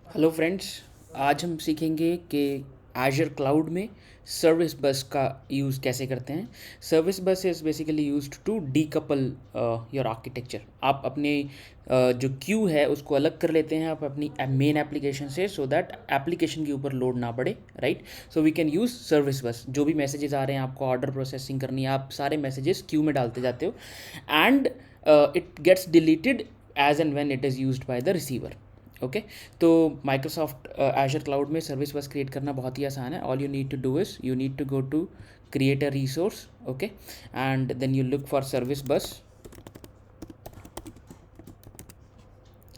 Hello friends. आज हम सीखेंगे कि एजर क्लाउड में सर्विस बस का यूज़ कैसे करते हैं। Service bus is basically used to decouple your architecture. आप अपने जो क्यू है उसको अलग कर लेते हैं आप अपनी मेन एप्लीकेशन से, सो दैट एप्लीकेशन के ऊपर लोड ना पड़े, right. So we can use service bus. जो भी मैसेजेस आ रहे हैं, आपको ऑर्डर प्रोसेसिंग करनी है, आप सारे मैसेजेस क्यू में डालते जाते हो and it gets deleted as and when it is used by the receiver. Okay. तो माइक्रोसॉफ्ट एजर क्लाउड में सर्विस बस क्रिएट करना बहुत ही आसान है। All you need to do is you need to go to create a resource, okay, and then you look for service bus.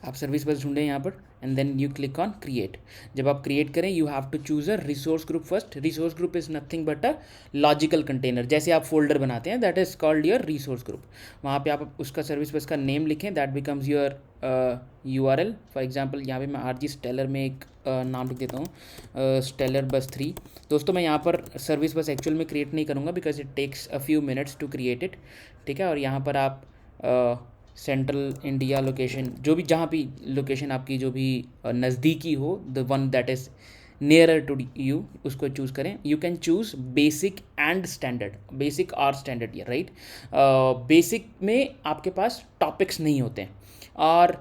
आप service bus ढूंढें यहाँ पर and then you click on create. जब आप क्रिएट करें you have to choose a resource group first. Resource group is nothing but a logical container. जैसे आप folder बनाते हैं that is called your resource group. वहाँ पे आप उसका सर्विस बस का नेम लिखें, that becomes your URL। For example यहाँ पे मैं RG स्टेलर में एक नाम लिख देता हूँ, स्टेलर बस 3। दोस्तों मैं यहाँ पर सर्विस बस एक्चुअल में क्रिएट नहीं करूँगा because it takes a few minutes to create it, ठीक है। और यहाँ पर आप सेंट्रल इंडिया लोकेशन, जो भी जहाँ भी लोकेशन आपकी जो भी नज़दीकी हो, the one that is nearer to you, उसको चूज़ करें। You can choose basic and standard, basic और स्टैंडर्ड, ये राइट। बेसिक में आपके पास टॉपिक्स नहीं होते हैं और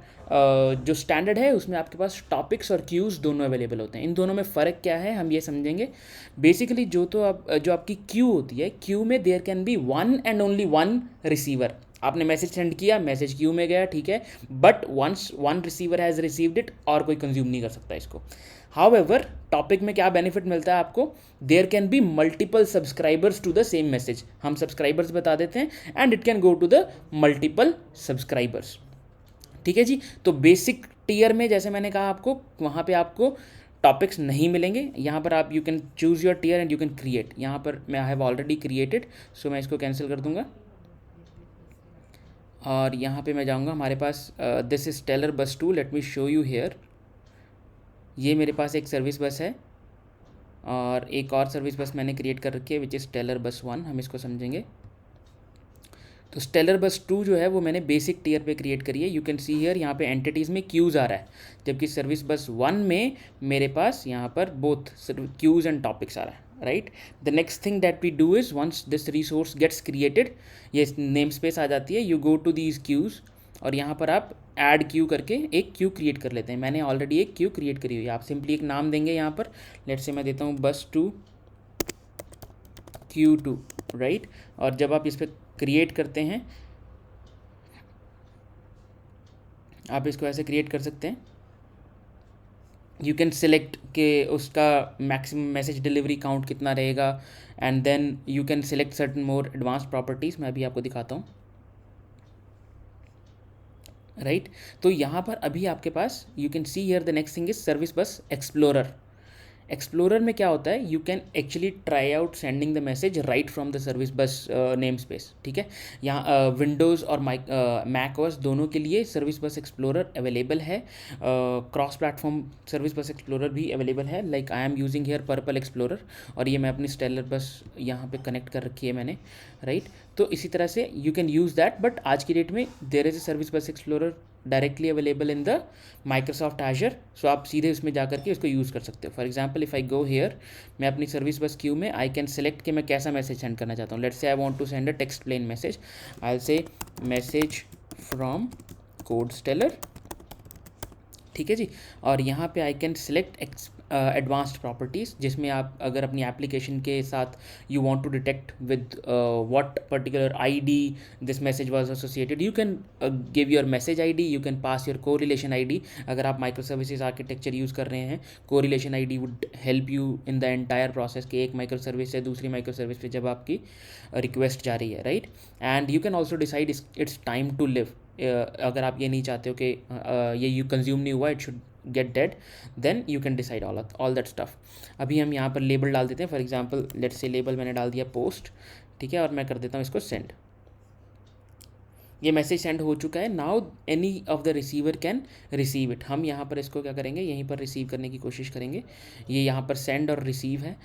जो स्टैंडर्ड है उसमें आपके पास टॉपिक्स और क्यूज़ दोनों अवेलेबल होते हैं। इन दोनों में फ़र्क क्या है हम ये समझेंगे। बेसिकली जो आपकी क्यू होती है, क्यू में there can be one and only one receiver. आपने मैसेज सेंड किया, मैसेज क्यू में गया, ठीक है, but once one receiver has received it और कोई कंज्यूम नहीं कर सकता इसको। हाउएवर टॉपिक में क्या बेनिफिट मिलता है आपको, there can be multiple subscribers to the same message. हम सब्सक्राइबर्स बता देते हैं and it can go to the multiple subscribers, ठीक है जी। तो बेसिक टीयर में जैसे मैंने कहा आपको, वहाँ पे आपको टॉपिक्स नहीं मिलेंगे। यहाँ पर आप you can choose your tier and you can create. यहाँ पर मैं हैव ऑलरेडी क्रिएटेड, सो मैं इसको कैंसिल कर दूंगा और यहाँ पे मैं जाऊँगा। हमारे पास this is tailor bus 2, let me show you here. ये मेरे पास एक सर्विस बस है और एक और सर्विस बस मैंने क्रिएट कर रखी है विच इज़ टेलर बस 1। हम इसको समझेंगे। तो स्टेलर बस 2 जो है वो मैंने बेसिक टीयर पे क्रिएट करी है। यू कैन सी हियर, यहाँ पे एंटिटीज़ में क्यूज़ आ रहा है, जबकि सर्विस बस 1 में मेरे पास यहाँ पर बोथ क्यूज़ एंड टॉपिक्स आ रहा है, right. The next thing that we do is once this resource gets created, ये नेम स्पेस आ जाती है, you go to these queues और यहाँ पर आप ऐड क्यू करके एक क्यू क्रिएट कर लेते हैं। मैंने ऑलरेडी एक क्यू क्रिएट करी हुई है। आप सिंपली एक नाम देंगे यहाँ पर, लेट से मैं देता हूँ बस 2 Q2, राइट। और जब आप इस पर क्रिएट करते हैं, आप इसको ऐसे क्रिएट कर सकते हैं। यू कैन सिलेक्ट के उसका मैक्सिमम मैसेज डिलीवरी काउंट कितना रहेगा and then you can select certain more advance properties. मैं अभी आपको दिखाता हूँ, राइट। तो यहाँ पर अभी आपके पास you can see here the next thing is service bus explorer. Explorer में क्या होता है, you can actually try out sending the message right from the service bus name space, ठीक है। यहाँ विंडोज़ और मैक ओएस दोनों के लिए सर्विस बस एक्सप्लोरर अवेलेबल है। Cross platform service bus explorer भी अवेलेबल है, like I am using here Purple Explorer और ये मैं अपनी स्टेलर बस यहाँ पे कनेक्ट कर रखी है मैंने, राइट। तो इसी तरह से you can use that, but आज की डेट में there is a service bus explorer directly available in the Microsoft Azure, so आप सीधे उसमें जा करके उसको यूज़ कर सकते हो। For example if I go here, मैं अपनी सर्विस बस क्यू में आई कैन सेलेक्ट कि मैं कैसा मैसेज सेंड करना चाहता हूँ। Let's say I want to send a text plain message, I will say message from Code Stellar, ठीक है जी। और यहाँ पे I can select advanced properties, जिसमें आप अगर अपनी एप्लीकेशन के साथ you want to detect with what particular ID this message was associated, you can give your message ID, you can pass your correlation ID. अगर आप माइक्रो सर्विसेज आर्किटेक्चर यूज़ कर रहे हैं, correlation ID would help you in the entire process कि एक micro service से दूसरी micro service पे जब आपकी रिक्वेस्ट जा रही है, right. And you can also decide its time to live. अगर आप ये नहीं चाहते हो कि ये यू कंज्यूम नहीं हुआ, it should get dead, then you can decide all that stuff. अभी हम यहाँ पर लेबल डाल देते हैं। For example let's say label मैंने डाल दिया पोस्ट, ठीक है, और मैं कर देता हूँ इसको सेंड। ये मैसेज सेंड हो चुका है। Now any of the receiver can receive it. हम यहाँ पर इसको क्या करेंगे, यहीं पर रिसीव करने की कोशिश करेंगे। ये यहाँ पर सेंड और रिसीव है।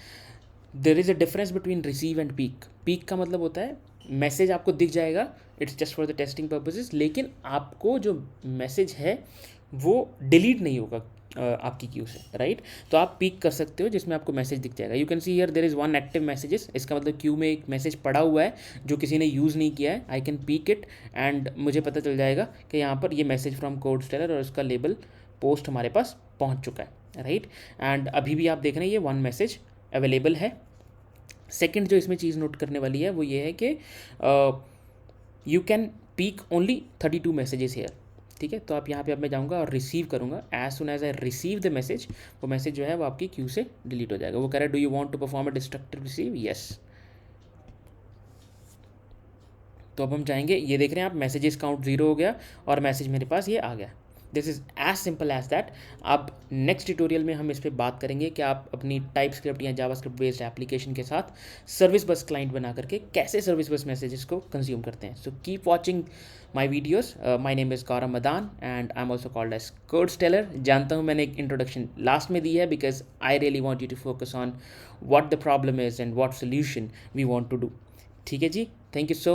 There is a difference between receive and peak. Peak का मतलब होता है मैसेज आपको दिख जाएगा, it's just for the testing purposes, लेकिन आपको जो मैसेज है वो डिलीट नहीं होगा। आपकी क्यू से, राइट। तो आप पीक कर सकते हो जिसमें आपको मैसेज दिख जाएगा। You can see here there is one active messages, इसका मतलब क्यू में एक मैसेज पड़ा हुआ है जो किसी ने यूज़ नहीं किया है। I can peak it and मुझे पता चल जाएगा कि यहाँ पर ये मैसेज फ्रॉम कोड्सटेलर और उसका लेबल पोस्ट हमारे पास पहुँच चुका है, राइट। एंड अभी भी आप देख रहे हैं ये वन मैसेज अवेलेबल है। सेकेंड जो इसमें चीज़ नोट करने वाली है वो ये है कि you can peek only 32 messages here, ठीक है। तो आप यहाँ पे अब मैं जाऊँगा और रिसीव करूँगा। As soon as I receive the message, वो मैसेज जो है वो आपकी क्यू से डिलीट हो जाएगा। वो कह रहा है do you want to perform a destructive receive, yes. तो अब हम चाहेंगे, ये देख रहे हैं आप मैसेजेस काउंट 0 हो गया और मैसेज मेरे पास ये आ गया। This is as simple as that. अब नेक्स्ट ट्यूटोरियल में हम इस पर बात करेंगे कि आप अपनी टाइप स्क्रिप्ट या जावास्क्रिप्ट बेस्ड एप्लीकेशन के साथ सर्विस बस क्लाइंट बना करके कैसे सर्विस बस मैसेजेस को कंज्यूम करते हैं। So keep watching my videos. My name is Gaurav Madan and I am also called as Codestellar. जानता हूँ मैंने एक इंट्रोडक्शन लास्ट में दी है because I really want you to focus on what the problem is and what solution we want to do. ठीक है जी, thank you so